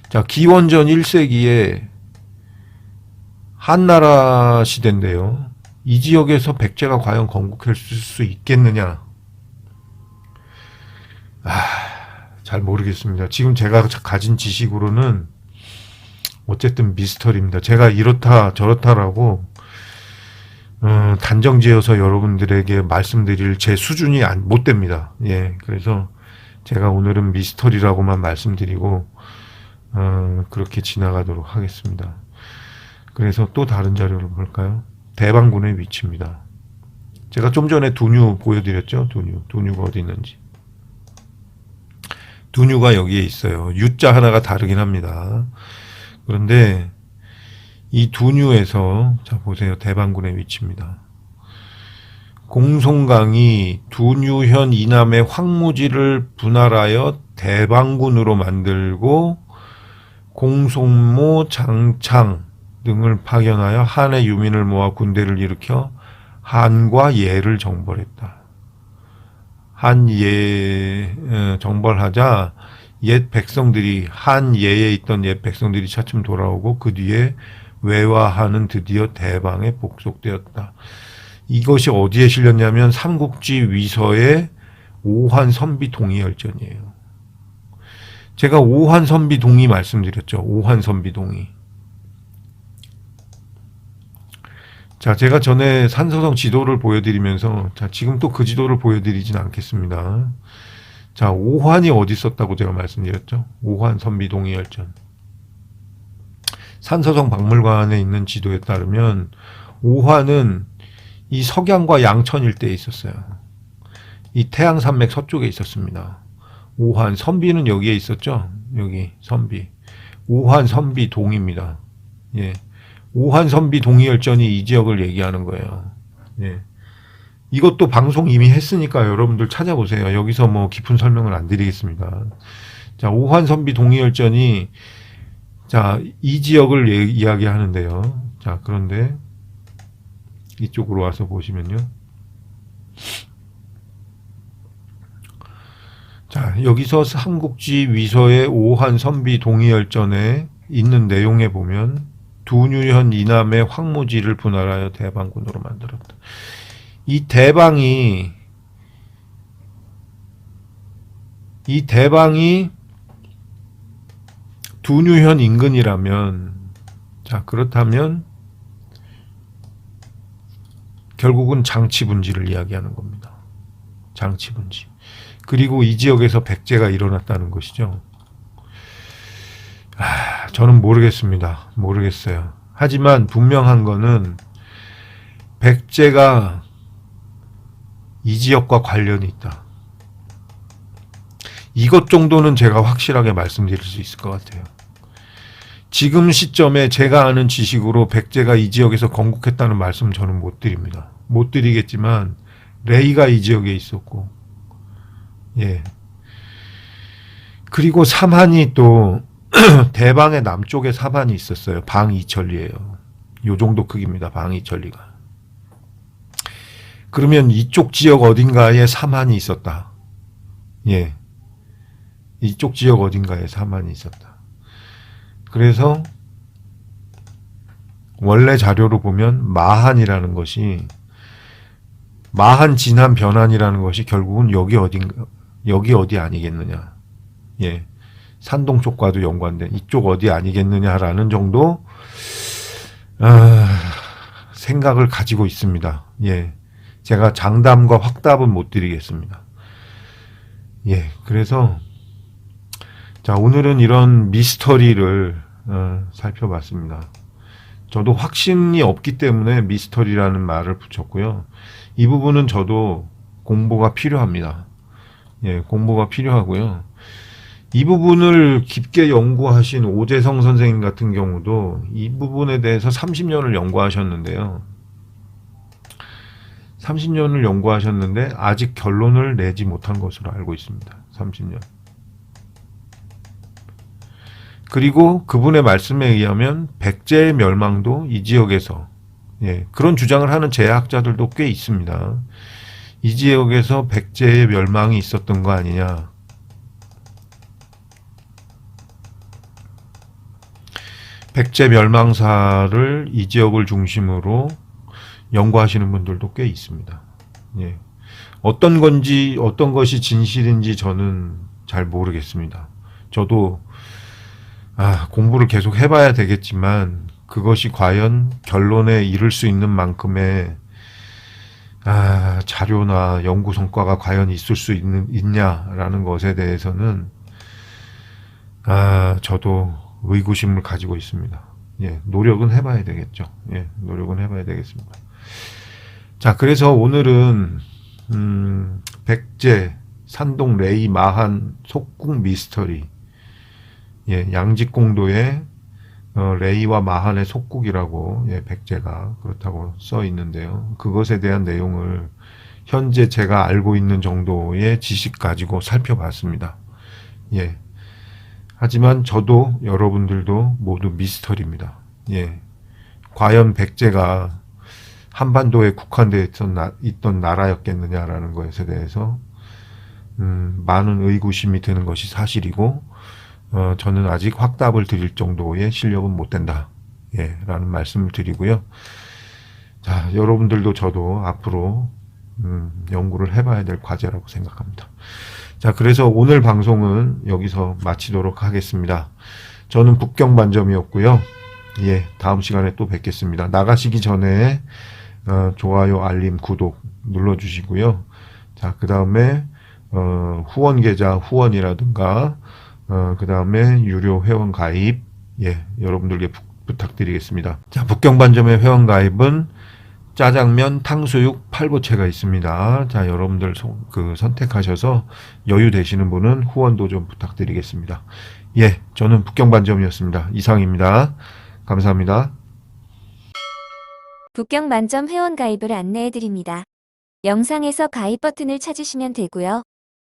자, 기원전 1세기에 한나라 시대인데요. 이 지역에서 백제가 과연 건국했을 수 있겠느냐? 잘 모르겠습니다. 지금 제가 가진 지식으로는 어쨌든 미스터리입니다. 제가 이렇다 저렇다라고 단정지어서 여러분들에게 말씀드릴 제 수준이 못 됩니다. 예, 그래서 제가 오늘은 미스터리라고만 말씀드리고 그렇게 지나가도록 하겠습니다. 그래서 또 다른 자료를 볼까요? 대방군의 위치입니다. 제가 좀 전에 두뉴 보여드렸죠? 두뉴가 어디 있는지. 두뉴가 여기에 있어요. 유자 하나가 다르긴 합니다. 그런데 이 두뉴에서, 자, 보세요. 대방군의 위치입니다. 공송강이 두뉴현 이남의 황무지를 분할하여 대방군으로 만들고 공송모, 장창 등을 파견하여 한의 유민을 모아 군대를 일으켜 한과 예를 정벌했다. 한예 정벌하자 옛 백성들이, 한예에 있던 옛 백성들이 차츰 돌아오고 그 뒤에 외와 한은 드디어 대방에 복속되었다. 이것이 어디에 실렸냐면 삼국지 위서의 오환선비 동의열전이에요. 제가 오환선비 동의 말씀드렸죠. 오환선비 동의. 자, 제가 전에 산서성 지도를 보여드리면서, 자, 지금 또 그 지도를 보여드리진 않겠습니다. 자, 오환이 어디 있었다고 제가 말씀드렸죠? 오환 선비 동의열전. 산서성 박물관에 있는 지도에 따르면 오환은 이 석양과 양천 일대에 있었어요. 이 태양산맥 서쪽에 있었습니다. 오환, 선비는 여기에 있었죠? 여기 선비. 오환 선비 동입니다. 예. 오환 선비 동의열전이 이 지역을 얘기하는 거예요. 예. 이것도 방송 이미 했으니까 여러분들 찾아보세요. 여기서 뭐 깊은 설명을 안 드리겠습니다. 자, 오환 선비 동의열전이 자, 이 지역을 이야기하는데요. 자, 그런데 이쪽으로 와서 보시면요. 자, 여기서 삼국지 위서의 오환 선비 동의열전에 있는 내용에 보면 두뉴현 이남의 황무지를 분할하여 대방군으로 만들었다. 이 대방이 두뉴현 인근이라면, 자, 그렇다면 결국은 장치분지를 이야기하는 겁니다. 장치분지. 그리고 이 지역에서 백제가 일어났다는 것이죠. 저는 모르겠습니다. 모르겠어요. 하지만 분명한 거는 백제가 이 지역과 관련이 있다. 이것 정도는 제가 확실하게 말씀드릴 수 있을 것 같아요. 지금 시점에 제가 아는 지식으로 백제가 이 지역에서 건국했다는 말씀 저는 못 드립니다. 못 드리겠지만 레이가 이 지역에 있었고, 예. 그리고 삼한이 또 대방의 남쪽에 삼한이 있었어요. 방이천리예요. 요 정도 크기입니다. 방이천리가. 그러면 이쪽 지역 어딘가에 삼한이 있었다. 예. 이쪽 지역 어딘가에 삼한이 있었다. 그래서 원래 자료로 보면 마한이라는 것이 마한, 진한, 변한이라는 것이 결국은 여기 어디 아니겠느냐. 예. 산동 쪽과도 연관된 이쪽 어디 아니겠느냐라는 정도 생각을 가지고 있습니다. 예. 제가 장담과 확답은 못 드리겠습니다. 예. 그래서 자, 오늘은 이런 미스터리를 살펴봤습니다. 저도 확신이 없기 때문에 미스터리라는 말을 붙였고요. 이 부분은 저도 공부가 필요합니다. 예, 공부가 필요하고요. 이 부분을 깊게 연구하신 오재성 선생님 같은 경우도 이 부분에 대해서 30년을 연구하셨는데요. 30년을 연구하셨는데 아직 결론을 내지 못한 것으로 알고 있습니다. 30년. 그리고 그분의 말씀에 의하면 백제의 멸망도 이 지역에서, 예, 그런 주장을 하는 제약자들도 꽤 있습니다. 이 지역에서 백제의 멸망이 있었던 거 아니냐. 백제 멸망사를 이 지역을 중심으로 연구하시는 분들도 꽤 있습니다. 예. 어떤 것이 진실인지 저는 잘 모르겠습니다. 저도 공부를 계속 해봐야 되겠지만 그것이 과연 결론에 이를 수 있는 만큼의 자료나 연구 성과가 과연 있을 수 있냐라는 것에 대해서는 저도 의구심을 가지고 있습니다. 예, 노력은 해봐야 되겠죠. 예, 노력은 해봐야 되겠습니다. 자, 그래서 오늘은 백제, 산동, 레이, 마한, 속국 미스터리, 예, 양직공도의 레이와 마한의 속국이라고, 예, 백제가 그렇다고 써 있는데요. 그것에 대한 내용을 현재 제가 알고 있는 정도의 지식 가지고 살펴봤습니다. 예. 하지만 저도 여러분들도 모두 미스터리입니다. 예. 과연 백제가 한반도에 국한되어 있던 나라였겠느냐라는 것에 대해서 많은 의구심이 드는 것이 사실이고, 저는 아직 확답을 드릴 정도의 실력은 못 된다. 예, 라는 말씀을 드리고요. 자, 여러분들도 저도 앞으로 연구를 해봐야 될 과제라고 생각합니다. 자, 그래서 오늘 방송은 여기서 마치도록 하겠습니다. 저는 북경반점이었고요. 예, 다음 시간에 또 뵙겠습니다. 나가시기 전에 좋아요, 알림, 구독 눌러주시고요. 자, 그 다음에 후원 계좌 후원이라든가 그 다음에 유료 회원 가입 여러분들께 부탁드리겠습니다. 자, 북경반점의 회원 가입은 짜장면, 탕수육, 팔보채가 있습니다. 자, 여러분들 선택하셔서 여유 되시는 분은 후원도 좀 부탁드리겠습니다. 저는 북경반점이었습니다. 이상입니다. 감사합니다. 북경만점 회원 가입을 안내해드립니다. 영상에서 가입 버튼을 찾으시면 되고요.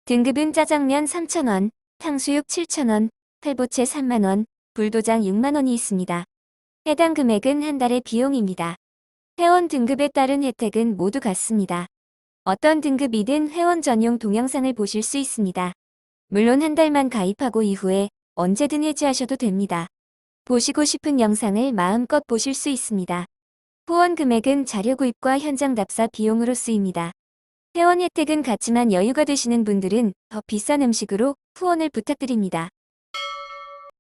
등급은 짜장면 3,000원, 탕수육 7,000원, 팔보채 3만원, 불도장 6만원이 있습니다. 해당 금액은 한 달의 비용입니다. 회원 등급에 따른 혜택은 모두 같습니다. 어떤 등급이든 회원 전용 동영상을 보실 수 있습니다. 물론 한 달만 가입하고 이후에 언제든 해지하셔도 됩니다. 보시고 싶은 영상을 마음껏 보실 수 있습니다. 후원 금액은 자료 구입과 현장 답사 비용으로 쓰입니다. 회원 혜택은 같지만 여유가 되시는 분들은 더 비싼 음식으로 후원을 부탁드립니다.